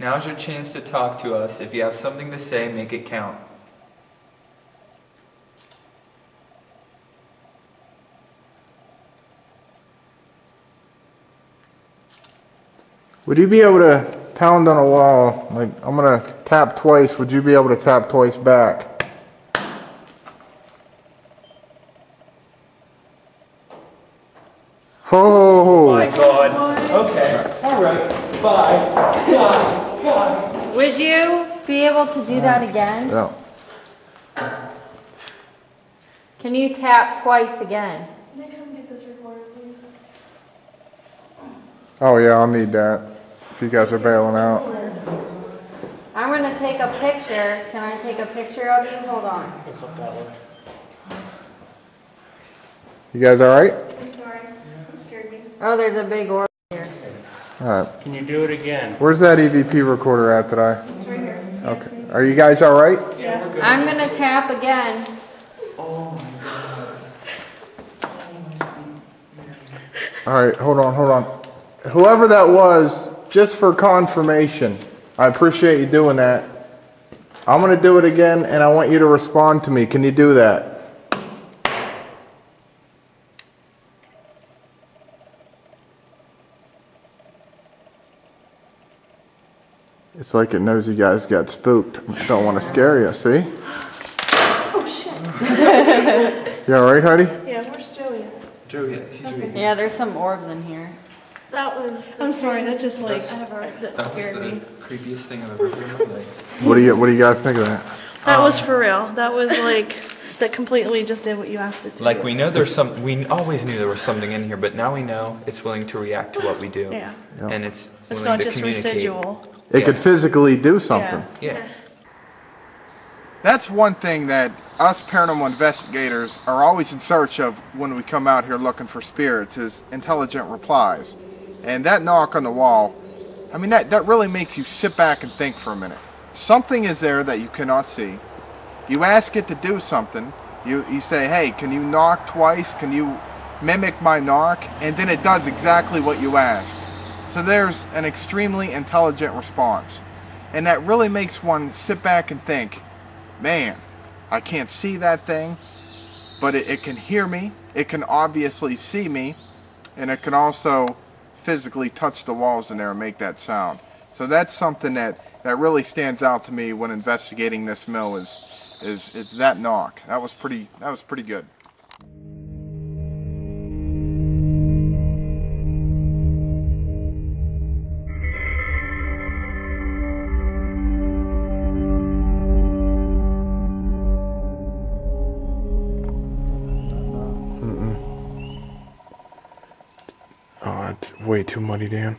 Now's your chance to talk to us. If you have something to say, make it count. Would you be able to pound on a wall? Like, I'm gonna tap twice. Would you be able to tap twice back? Oh! My God. Okay. All right. Bye. Bye. Would you be able to do that again? No. Can you tap twice again? Can I come get this recorder, please? Oh yeah, I'll need that. If you guys are bailing out. I'm going to take a picture. Can I take a picture of you? Hold on. It's up that way. You guys all right? I'm sorry. It scared me. Oh, there's a big orb here. All right. Can you do it again? Where's that EVP recorder at today? It's right here. Okay. Are you guys all right? Yeah. I'm going to tap again. All right. Hold on. Whoever that was, just for confirmation, I appreciate you doing that. I'm going to do it again, and I want you to respond to me. Can you do that? It's like it knows you guys got spooked. Don't want to scare you, see? Oh, shit. You all right, Heidi? Yeah, where's Joey? Joey, he's reading. Yeah, there's some orbs in here. That was... I'm sorry, that just like... That That was scared the me. creepiest thing I've ever heard in my life. What do you guys think of that? That was for real. That was like... That completely just did what you asked it to. Like, we know there's some, we always knew there was something in here, but now we know it's willing to react to what we do. Yeah. And it's It's willing not to just communicate. residual. It Yeah. could physically do something. Yeah. That's one thing that us paranormal investigators are always in search of when we come out here looking for spirits is intelligent replies. And that knock on the wall, I mean, that really makes you sit back and think for a minute. Something is there that you cannot see. You ask it to do something. You say, hey, can you knock twice? Can you mimic my knock? And then it does exactly what you asked. So there's an extremely intelligent response. And that really makes one sit back and think, man, I can't see that thing, but it can hear me. It can obviously see me. And it can also physically touch the walls in there and make that sound. So that's something that really stands out to me when investigating this mill is that knock. That was pretty good. Oh, it's way too muddy, Dan.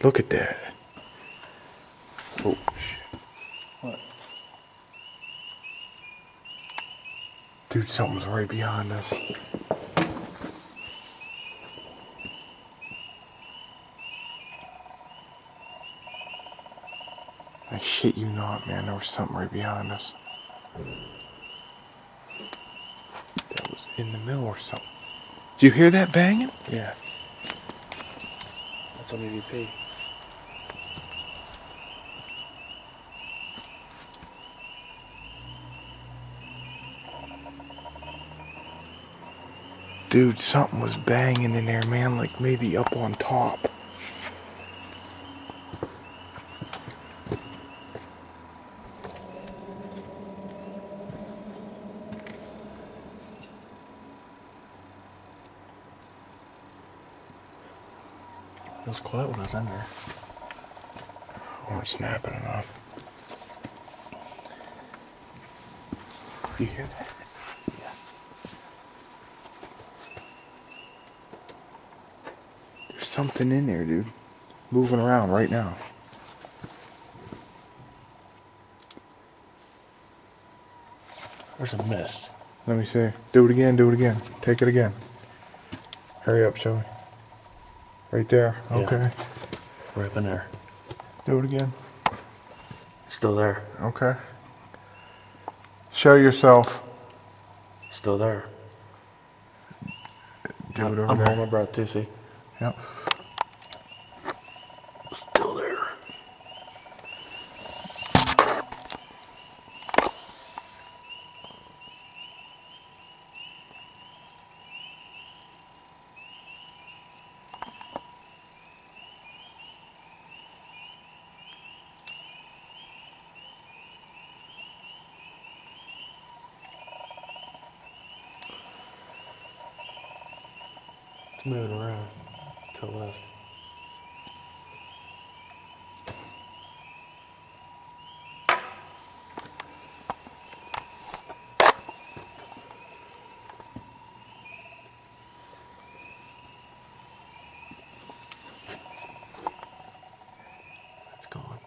Look at that. Oh, shit. What? Dude, something's right behind us. I shit you not, man. There was something right behind us. That was in the mill or something. Did you hear that banging? Yeah. That's on EVP. Dude, something was banging in there, man, like maybe up on top. It was quiet when I was in there. I weren't snapping enough. You hear that? Yeah. There's something in there, dude. Moving around right now. There's a mist. Let me see. Do it again, do it again. Take it again. Hurry up, Joey. Right there. Yeah. Okay. Right up in there. Do it again. Still there. Okay. Show yourself. Still there. Do it over I'm there. holding my breath too, see? Yep. Still there. It's moving around to the left. It's gone.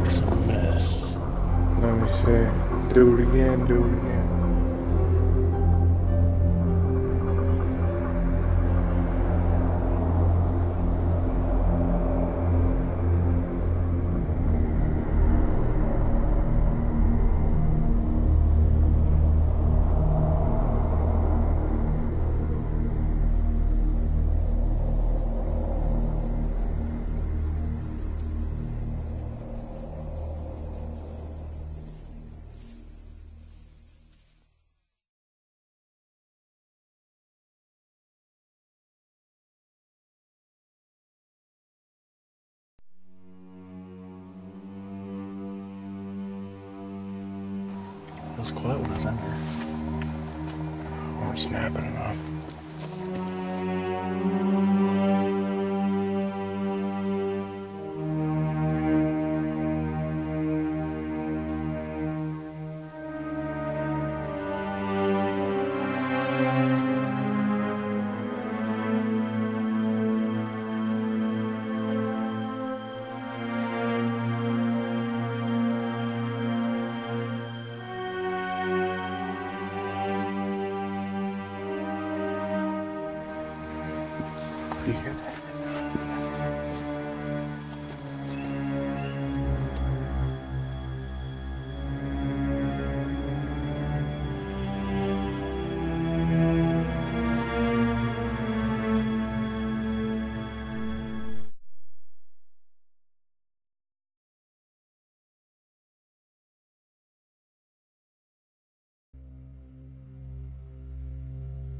There's a mess. Let me see. Do it again, do it again. It was quiet when I was in there. I'm snapping enough. You hear that?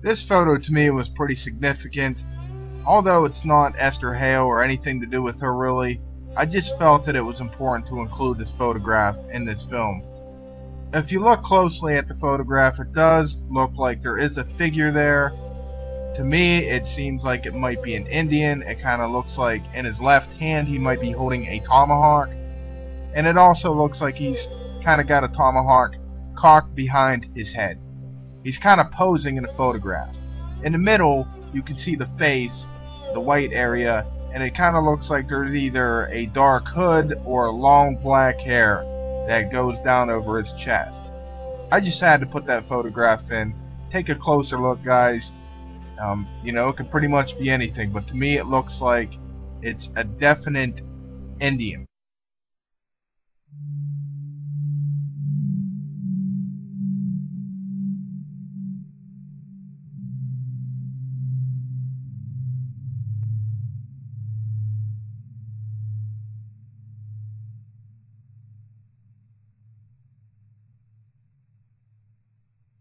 This photo to me was pretty significant. Although it's not Esther Hale or anything to do with her really, I just felt that it was important to include this photograph in this film. If you look closely at the photograph, it does look like there is a figure there. To me, it seems like it might be an Indian. It kind of looks like in his left hand he might be holding a tomahawk. And it also looks like he's kind of got a tomahawk cocked behind his head. He's kind of posing in the photograph. In the middle, you can see the face, the white area, and it kind of looks like there's either a dark hood or long black hair that goes down over his chest. I just had to put that photograph in. Take a closer look, guys. It could pretty much be anything, but to me it looks like it's a definite Indian.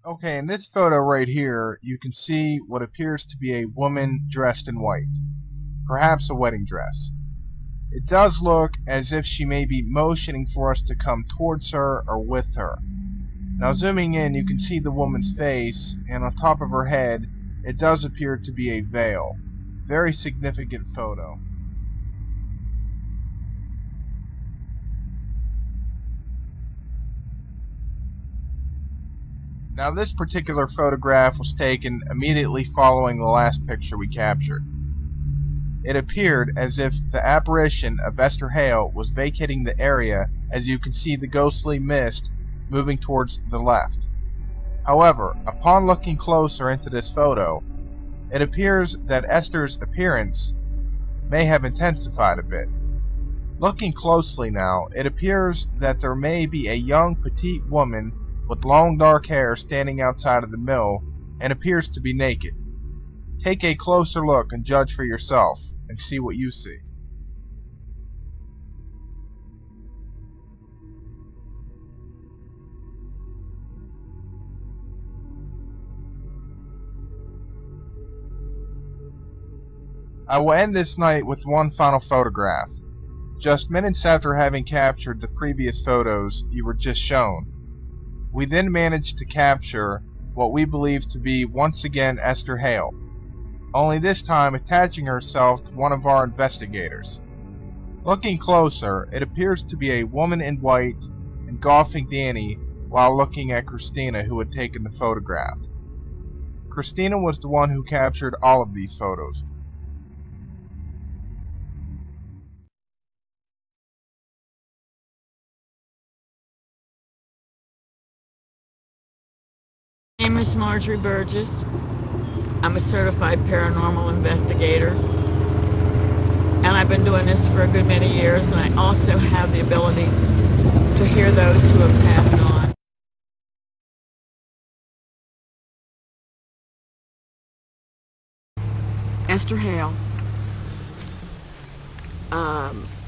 Okay, in this photo right here, you can see what appears to be a woman dressed in white. Perhaps a wedding dress. It does look as if she may be motioning for us to come towards her or with her. Now zooming in, you can see the woman's face, and on top of her head, it does appear to be a veil. Very significant photo. Now this particular photograph was taken immediately following the last picture we captured. It appeared as if the apparition of Esther Hale was vacating the area, as you can see the ghostly mist moving towards the left. However, upon looking closer into this photo, it appears that Esther's appearance may have intensified a bit. Looking closely now, it appears that there may be a young petite woman with long dark hair standing outside of the mill and appears to be naked. Take a closer look and judge for yourself and see what you see. I will end this night with one final photograph. Just minutes after having captured the previous photos you were just shown, we then managed to capture what we believe to be once again Esther Hale, only this time attaching herself to one of our investigators. Looking closer, it appears to be a woman in white engulfing Danny while looking at Christina, who had taken the photograph. Christina was the one who captured all of these photos. My name is Marjorie Burgess. I'm a certified paranormal investigator, and I've been doing this for a good many years, and I also have the ability to hear those who have passed on. Esther Hale.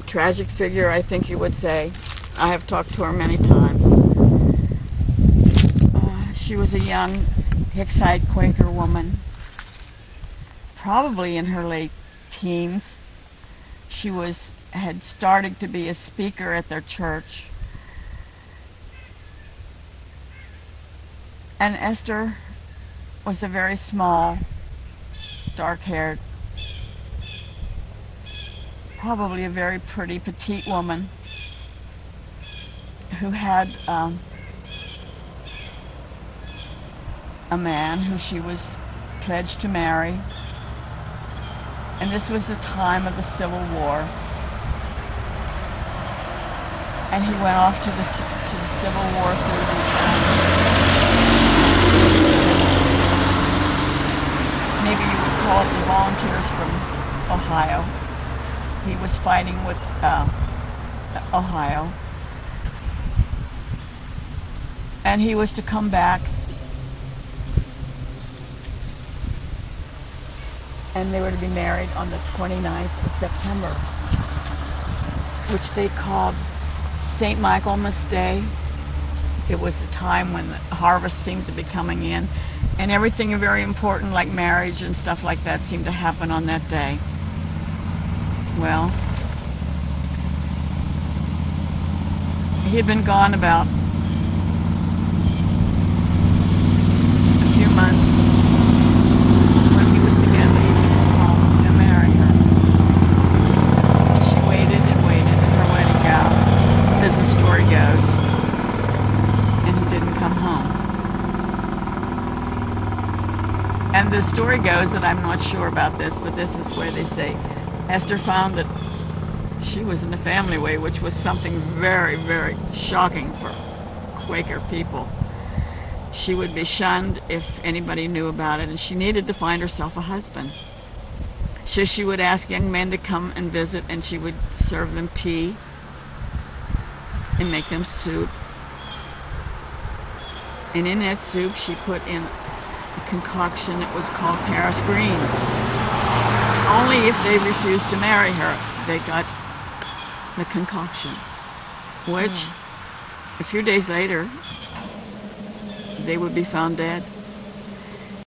Tragic figure, I think you would say. I have talked to her many times. She was a young Hicksite Quaker woman, probably in her late teens. She had started to be a speaker at their church. And Esther was a very small, dark-haired, probably a very pretty, petite woman who had a man who she was pledged to marry. And this was the time of the Civil War. And he went off to the Civil War through maybe you would call it the Volunteers from Ohio. He was fighting with Ohio. And he was to come back, and they were to be married on the 29th of September, which they called St. Michaelmas Day. It was the time when the harvest seemed to be coming in, and everything very important like marriage and stuff like that seemed to happen on that day. Well, he had been gone about a few months when he was to get leave home to marry her. And she waited and waited at her wedding gown, as the story goes, and he didn't come home. And the story goes that I'm not sure about this, but this is where they say Esther found that she was in the family way, which was something very, very shocking for Quaker people. She would be shunned if anybody knew about it, and she needed to find herself a husband. So she would ask young men to come and visit, and she would serve them tea and make them soup. And in that soup, she put in a concoction that was called Paris Green. Only if they refused to marry her, they got the concoction, which a few days later, they would be found dead.